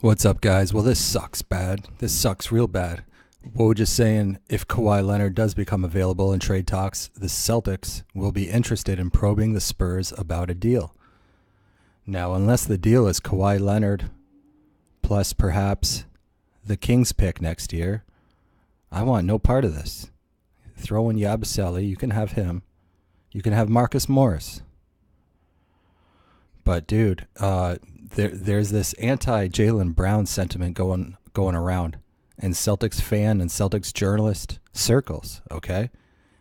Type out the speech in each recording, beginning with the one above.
What's up, guys? Well, this sucks bad. This sucks real bad. Woj is saying if Kawhi Leonard does become available in trade talks, the Celtics will be interested in probing the Spurs about a deal. Now, unless the deal is Kawhi Leonard plus perhaps the Kings pick next year, I want no part of this. Throw in Yabusele, you can have him. You can have Marcus Morris. But dude, there's this anti-Jaylen Brown sentiment going around in Celtics fan and Celtics journalist circles, okay?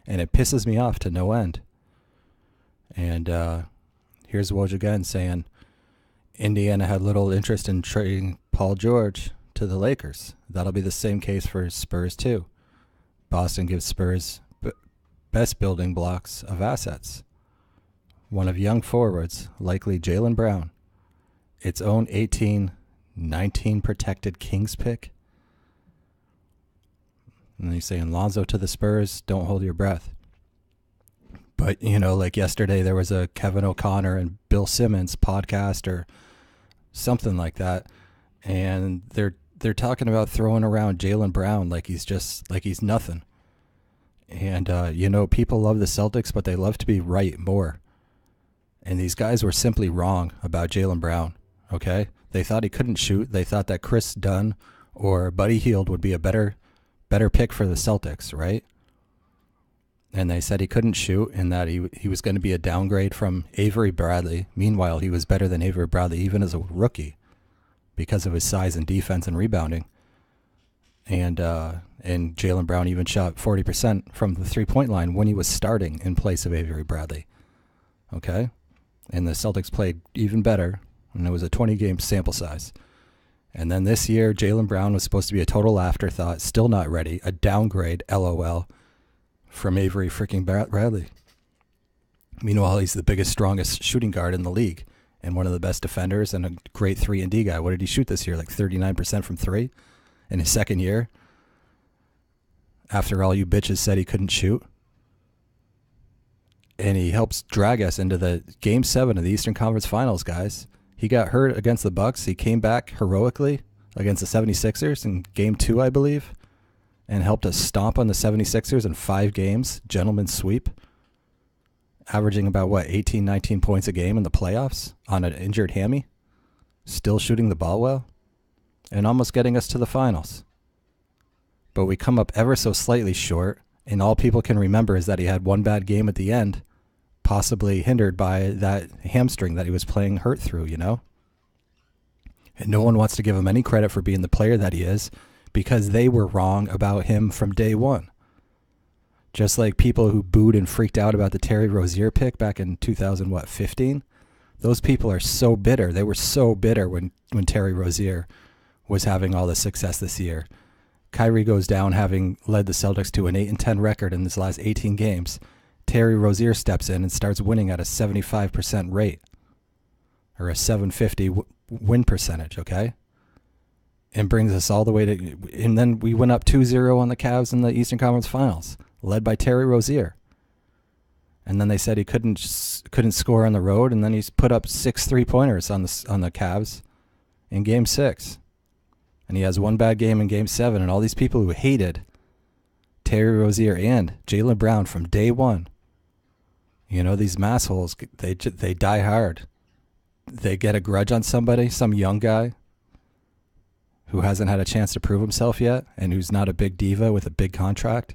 And it pisses me off to no end. And here's Woj again saying Indiana had little interest in trading Paul George to the Lakers. That'll be the same case for Spurs too. Boston gives Spurs best building blocks of assets. One of young forwards, likely Jaylen Brown, its own 18-19 protected Kings pick. And he's saying Lonzo to the Spurs, don't hold your breath. But, you know, like yesterday there was a Kevin O'Connor and Bill Simmons podcast or something like that. And they're talking about throwing around Jaylen Brown like he's nothing. And, you know, people love the Celtics, but they love to be right more. And these guys were simply wrong about Jaylen Brown, okay? They thought he couldn't shoot. They thought that Chris Dunn or Buddy Hield would be a better pick for the Celtics, right? And they said he couldn't shoot and that he was going to be a downgrade from Avery Bradley. Meanwhile, he was better than Avery Bradley even as a rookie because of his size and defense and rebounding. And Jaylen Brown even shot 40% from the three-point line when he was starting in place of Avery Bradley, okay? And the Celtics played even better, and it was a 20-game sample size. And then this year, Jaylen Brown was supposed to be a total afterthought, still not ready, a downgrade, LOL, from Avery freaking Bradley. Meanwhile, he's the biggest, strongest shooting guard in the league and one of the best defenders and a great 3-and-D guy. What did he shoot this year, like 39% from three in his second year? After all you bitches said he couldn't shoot. And he helps drag us into the Game 7 of the Eastern Conference Finals, guys. He got hurt against the Bucks. He came back heroically against the 76ers in Game 2, I believe, and helped us stomp on the 76ers in 5 games, gentleman's sweep, averaging about, 18, 19 points a game in the playoffs on an injured hammy, still shooting the ball well, and almost getting us to the finals. But we come up ever so slightly short, and all people can remember is that he had one bad game at the end, possibly hindered by that hamstring that he was playing hurt through, you know? And no one wants to give him any credit for being the player that he is because they were wrong about him from day one. Just like people who booed and freaked out about the Terry Rozier pick back in 2015, those people are so bitter. They were so bitter when Terry Rozier was having all the success this year. Kyrie goes down having led the Celtics to an 8-10 record in his last 18 games. Terry Rozier steps in and starts winning at a 75% rate or a 750 win percentage, okay? And brings us all the way to, and then we went up 2-0 on the Cavs in the Eastern Conference Finals, led by Terry Rozier. And then they said he couldn't score on the road, and then he's put up 6 3-pointers on the Cavs in Game 6. And he has one bad game in Game 7, and all these people who hated Terry Rozier and Jaylen Brown from day one, you know, these massholes, they die hard. They get a grudge on somebody, some young guy who hasn't had a chance to prove himself yet and who's not a big diva with a big contract,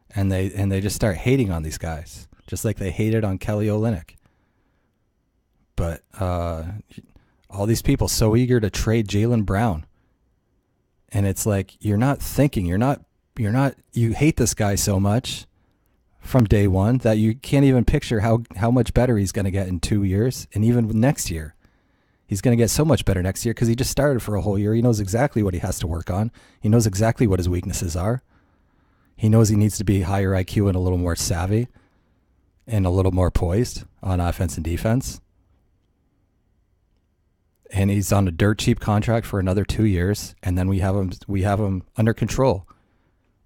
and they just start hating on these guys, just like they hated on Kelly Olynyk. But all these people so eager to trade Jaylen Brown. And it's like, you're not thinking, you hate this guy so much from day one that you can't even picture how much better he's going to get in 2 years. And even next year, he's going to get so much better next year because he just started for a whole year. He knows exactly what he has to work on. He knows exactly what his weaknesses are. He knows he needs to be higher IQ and a little more savvy and a little more poised on offense and defense. And he's on a dirt cheap contract for another 2 years, and then we have him under control,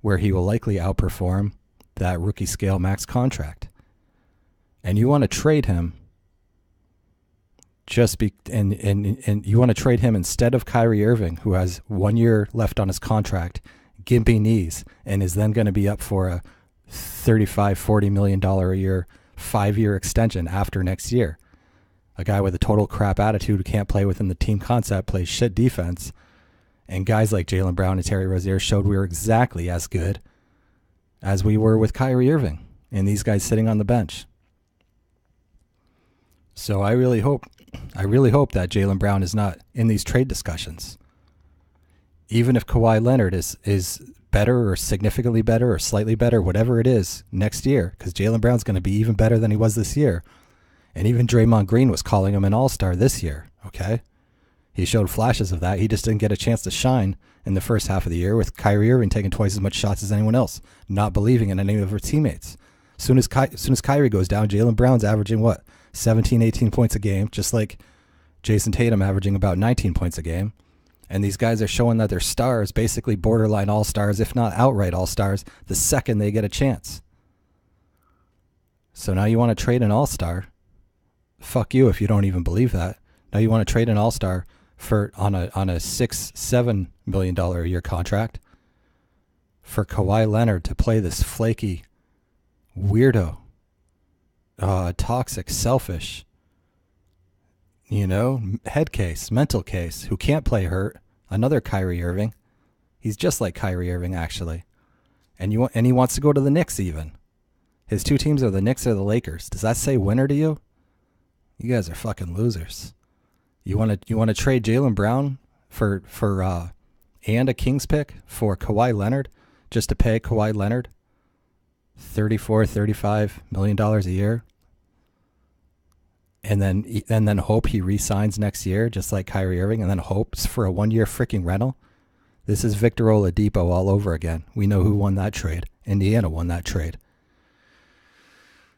where he will likely outperform that rookie scale max contract. And you want to trade him and you want to trade him instead of Kyrie Irving, who has 1 year left on his contract, gimpy knees, and is then going to be up for a $35-40 million a year 5-year extension after next year. A guy with a total crap attitude who can't play within the team concept, plays shit defense, and guys like Jaylen Brown and Terry Rozier showed we were exactly as good as we were with Kyrie Irving and these guys sitting on the bench. So I really hope that Jaylen Brown is not in these trade discussions. Even if Kawhi Leonard is better or significantly better or slightly better, whatever it is, next year, because Jaylen Brown's going to be even better than he was this year. And even Draymond Green was calling him an all-star this year, okay? He showed flashes of that. He just didn't get a chance to shine in the first half of the year with Kyrie Irving taking twice as much shots as anyone else, not believing in any of her teammates. As soon as Kyrie goes down, Jaylen Brown's averaging, 17, 18 points a game, just like Jason Tatum averaging about 19 points a game. And these guys are showing that they're stars, basically borderline all-stars, if not outright all-stars, the second they get a chance. So now you want to trade an all-star. Fuck you if you don't even believe that. Now you want to trade an all-star on a $6-7 million a year contract for Kawhi Leonard to play this flaky, weirdo, toxic, selfish, head case, mental case, who can't play hurt. Another Kyrie Irving. He's just like Kyrie Irving, actually. And he wants to go to the Knicks even. His two teams are the Knicks or the Lakers. Does that say winner to you? You guys are fucking losers. You want to trade Jaylen Brown for and a Kings pick for Kawhi Leonard just to pay Kawhi Leonard $34-35 million a year, and then hope he re-signs next year just like Kyrie Irving, and then hopes for a 1-year freaking rental? This is Victor Oladipo all over again. We know who won that trade. Indiana won that trade.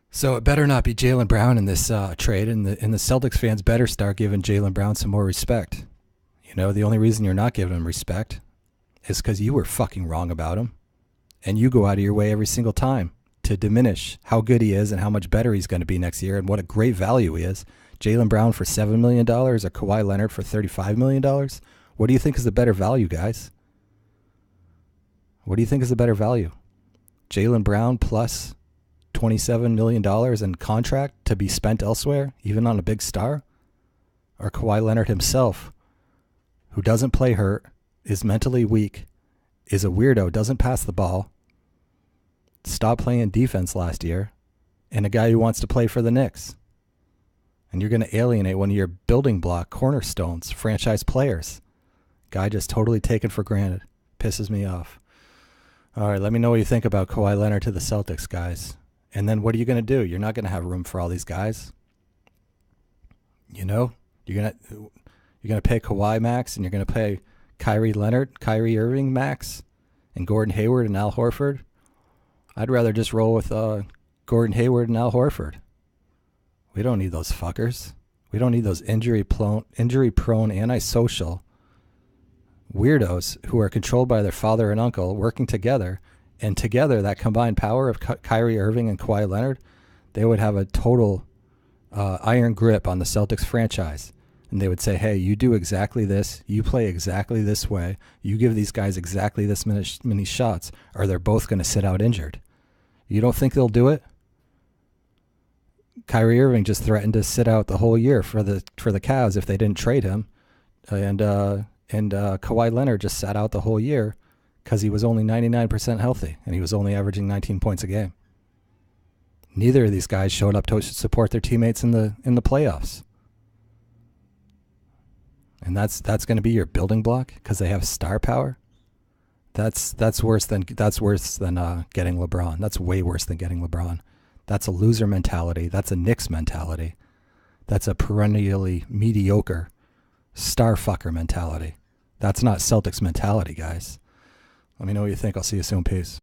So it better not be Jaylen Brown in this trade, and the Celtics fans better start giving Jaylen Brown some more respect. The only reason you're not giving him respect is because you were fucking wrong about him, and you go out of your way every single time to diminish how good he is and how much better he's going to be next year and what a great value he is. Jaylen Brown for $7 million or Kawhi Leonard for $35 million? What do you think is the better value, guys? What do you think is the better value? Jaylen Brown plus $27 million in contract to be spent elsewhere, even on a big star? Or Kawhi Leonard himself, who doesn't play hurt, is mentally weak, is a weirdo, doesn't pass the ball, stopped playing defense last year, and a guy who wants to play for the Knicks? And you're going to alienate one of your building block cornerstones, franchise players. Guy just totally taken for granted. Pisses me off. All right, let me know what you think about Kawhi Leonard to the Celtics, guys. And then what are you going to do? You're not going to have room for all these guys. You're going to pay Kawhi max, and you're going to pay Kyrie Irving max, and Gordon Hayward and Al Horford. I'd rather just roll with Gordon Hayward and Al Horford. We don't need those fuckers. We don't need those injury-prone, antisocial weirdos who are controlled by their father and uncle working together. And together, that combined power of Kyrie Irving and Kawhi Leonard, they would have a total iron grip on the Celtics franchise. And they would say, hey, you do exactly this. You play exactly this way. You give these guys exactly this many shots, or they're both going to sit out injured. You don't think they'll do it? Kyrie Irving just threatened to sit out the whole year for the Cavs if they didn't trade him. And Kawhi Leonard just sat out the whole year because he was only 99% healthy, and he was only averaging 19 points a game. Neither of these guys showed up to support their teammates in the playoffs. And that's going to be your building block because they have star power. That's worse than getting LeBron. That's way worse than getting LeBron. That's a loser mentality. That's a Knicks mentality. That's a perennially mediocre star fucker mentality. That's not Celtics mentality, guys. Let me know what you think. I'll see you soon. Peace.